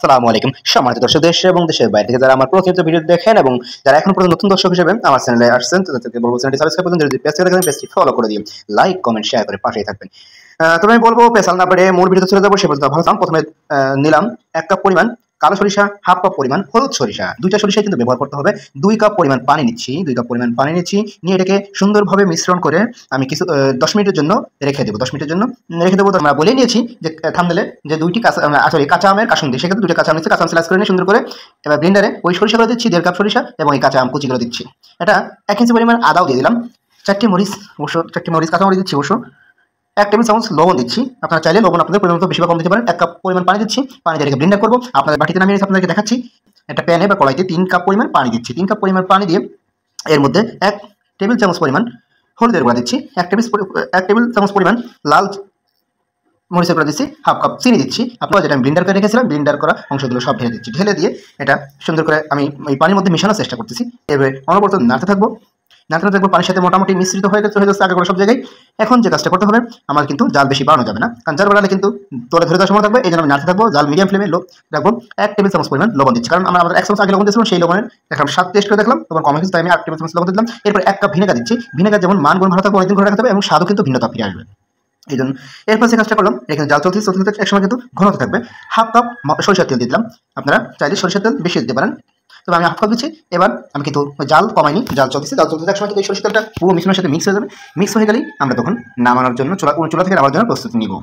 আসসালামু আলাইকুম সম্মানিত দর্শক, দেশ এবং দেশের বাইরে থেকে যারা আমার প্রতিনিয়ত ভিডিও দেখেন এবং যারা এখন পর্যন্ত নতুন দর্শক হিসেবে আমার চ্যানেলে আসছেন তাদেরকে বলবো চ্যানেলটি সাবস্ক্রাইব করুন, যদি পেজ থেকে দেখেন পেজটি ফলো করে দিন, লাইক কমেন্ট শেয়ার করে পাশেই থাকবেন। তবে আমি বলবো পেছাল না পেরে মূল ভিডিওতে চলে যাবো। সে পর্যন্ত ভালো থাকুন। প্রথমে নিলাম 1 কাপ পরিমাণ কালো সরিষা, হাফ কাপ পরিমাণ হলুদ সরিষা, দুইটা সরিষাই কিন্তু ব্যবহার করতে হবে। 2 কাপ পরিমাণ পানি নিচ্ছি, 2 কাপ পরিমাণ পানি নিচ্ছি, নিয়ে এটাকে সুন্দরভাবে মিশ্রণ করে আমি কিছু 10 মিনিটের জন্য রেখে দেবো। 10 মিনিটের জন্য রেখে দেবো। আমরা বলেই নিয়েছি যে থামনেলে যে দুইটি কাঁচা আমের কাসুন্দি, সেক্ষেত্রে 2টা কাঁচা আম নিচ্ছি, কাঁচা আম স্লাইস করে নিয়ে সুন্দর করে এবার ব্লেন্ডারে ওই সরিষাগুলো দিচ্ছি, 1.5 কাপ সরিষা এবং এই কাঁচা আম কুচিগুলো দিচ্ছি। এটা 1 ইঞ্চি পরিমাণ আদাও দিয়ে দিলাম, 4টি মরিচ অবশ্য, 4টি মরিচ কাঁচা মরিচ দিচ্ছি অবশ্য, 1 টেবিল চামচ লবণ দিচ্ছি। আপনারা চাইলে লবণ আপনাদের পরিমাণ মতো বেশি বা কম দিতে পারেন। 1 কাপ পরিমাণ পানি দিচ্ছি, পানি দিয়ে ব্লেন্ডার করবো। আপনাদের বাটিতে নামিয়ে আপনাদেরকে দেখাচ্ছি। একটা প্যানে বা কড়াইতে 3 কাপ পরিমাণ পানি দিচ্ছি। 3 কাপ পরিমাণ পানি দিয়ে এর মধ্যে 1 টেবিল চামচ পরিমাণ হলুদের গুঁড়া দিচ্ছি, 1 টেবিল চামচ পরিমাণ লাল মরিচের গুঁড়া দিচ্ছি, হাফ কাপ চিনি দিচ্ছি। আপনারা যেটা আমি ব্লেন্ডার করে রেখেছিলাম, ব্লেন্ডার করা অংশগুলো সব ঢেলে দিচ্ছি। ঢেলে দিয়ে এটা সুন্দর করে আমি এই পানির মধ্যে মেশানোর চেষ্টা করতেছি। এবারে অনবরত নাড়তে থাকবো, নাড়তে থাকবো। পানির সাথে মোটামুটি মিশ্রিত হয়ে যাচ্ছে আগে করে সব জায়গায়। এখন যে কাজটা করতে হবে, আমার কিন্তু জাল বেশি বাড়ানো যাবে না, কারণ জাল বাড়ালে কিন্তু তোলে ধরে দেওয়ার সময় থাকবে। এই জন্য আমি নাড়তে থাকবো। জাল মিডিয়াম ফ্লেমে রাখবো। 1 টেবিল চামচ পরিমাণ লবণ দিচ্ছি, কারণ আমরা 1 চামচ আগে লবণ দিয়েছিলাম, সেই লবণের দেখলাম স্বাদ টেস্ট করে দেখলাম তখন কমে গেছে, তাই আমি 1 টেবিল চামচ লবণ দিলাম। এরপর 1 কাপ ভিনেগার দিচ্ছি। ভিনেগার যেমন মান গুণ ভালো থাকবে, অনেকদিন ঘরে রাখতে হবে এবং স্বাদও কিন্তু ভিন্নতা ফিরে আসবে। এই জন্য এরপর যে কাজটা করলাম, এখানে জাল চলতে একসময় কিন্তু ঘন হতে থাকবে। হাফ কাপ সরিষার তেল দিলাম। আপনারা চাইলে সরিষার তেল বেশি দিতে পারেন, তবে আমি হাফ কাপ দিচ্ছি। এবার আমি কিন্তু জাল কমাইনি, জাল চলতেছে একসময় কিন্তু এই সরিষার তেলটা পুরো মিশ্রণের সাথে মিক্স হয়ে যাবে। মিক্স হয়ে গেলেই আমরা তখন নামানোর জন্য চুলা থেকে নামানোর জন্য প্রস্তুতি নিব।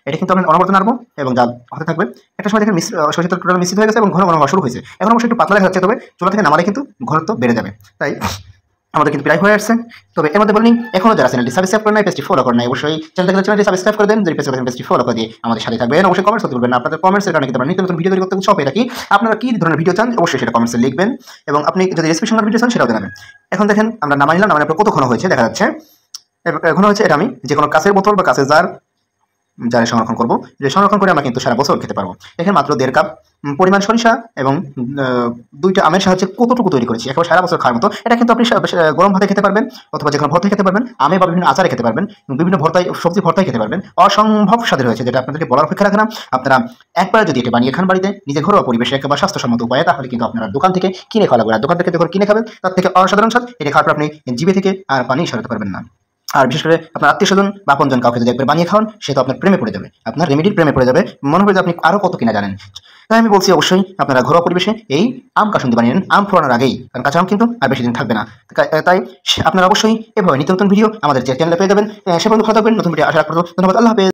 এটা কিন্তু আমরা অনবরত নাড়বো এবং জাল হতে থাকবে। একটা সময় দেখেন সরিষার তেল টোটাল মিশ্রিত হয়ে গেছে এবং ঘন ঘন হওয়া শুরু হয়েছে। এখন অবশ্যই একটু পাতলা দেখা যাচ্ছে, তবে চুলা থেকে নামালে কিন্তু ঘনত্ব বেড়ে যাবে। তাই আমাদের কিন্তু প্রায় হয়ে আসছে। তবে এর মধ্যে বলিনি, এখনো যারা চ্যানেলটি সাবস্ক্রাইব করেন নাই, পেজটি ফলো করেন নাই, অবশ্যই চ্যানেলটি সাবস্ক্রাইব করে দেন। যদি পেজটি ফলো করে দিয়ে আমাদের সাথে থাকবেন। অবশ্যই কমেন্টস করতে বলবেন না, আপনাদের কমেন্টসের কারণে কিন্তু আমরা নিত্য নতুন ভিডিও তৈরি করতে সব এটা কি আপনারা কি ধরনের ভিডিও চান অবশ্যই সেটা কমেন্টসে লিখবেন এবং আপনি যদি রেসিপি সংক্রান্ত ভিডিও চান সেটাও জানাবেন। এখন দেখেন আমরা নামাই নিলাম, নামানোর পর কত ঘন হয়েছে দেখা যাচ্ছে। ঘন হয়েছে। এটা আমি যে কোনো কাঁচের বোতল বা কাঁচের জারে সংরক্ষণ করবো, যে সংরক্ষণ করে আমরা কিন্তু সারা বছর খেতে পারবো। এখানে মাত্র 1.5 কাপ পরিমাণ সরিষা এবং 2টা আমের সাহায্যে কতটুকু তৈরি করেছি একেবারে সারা বছর খাওয়ার মতো। এটা কিন্তু আপনি গরম ভাতে খেতে পারবেন, অথবা যে কোনো ভর্তায় খেতে পারবেন, আমে বা বিভিন্ন আচারে খেতে পারবেন, বিভিন্ন ভর্তায় সবজি ভর্তায় খেতে পারবেন। অসম্ভব স্বাদের হয়েছে, যেটা আপনাদেরকে বলার অপেক্ষা রাখে না। আপনারা একবার যদি এটা বানিয়ে খান বাড়িতে নিজের ঘরোয়া পরিবেশে একেবারে স্বাস্থ্যসম্মত উপায়ে, তাহলে কিন্তু আপনারা দোকান থেকে কিনে খাওয়া লাগবে না। দোকান থেকে যখন কিনে খাবেন তার থেকে অসাধারণ স্বাদ। এটা খাওয়ার পর আপনি জিভে থেকে আর পানি সরাতে পারবেন না। আর বিশেষ করে আপনার আত্মীয়স্বজন বা আপনজন কাউকে যদি একবার বানিয়ে খাওয়ান, সে তো আপনার প্রেমে পড়ে যাবে, আপনার রেমেডির প্রেমে পড়ে যাবে। মনে হবে যে আপনি আরও কত কিনা জানেন। তাই আমি বলছি অবশ্যই আপনারা ঘরোয়া পরিবেশে এই আম কাসুন্দি বানিয়ে নেন, আম ফোরানোর আগেই, কারণ কাঁচা আম কিন্তু আর বেশি দিন থাকবে না। তাই আপনারা অবশ্যই এভাবে নিত্য নতুন ভিডিও আমাদের চ্যানেলে পেয়ে যাবেন। সে পর্যন্ত ভালো থাকবেন। নতুন ভিডিও আশা রাখবো। ধন্যবাদ। আল্লাহ হাফেজ।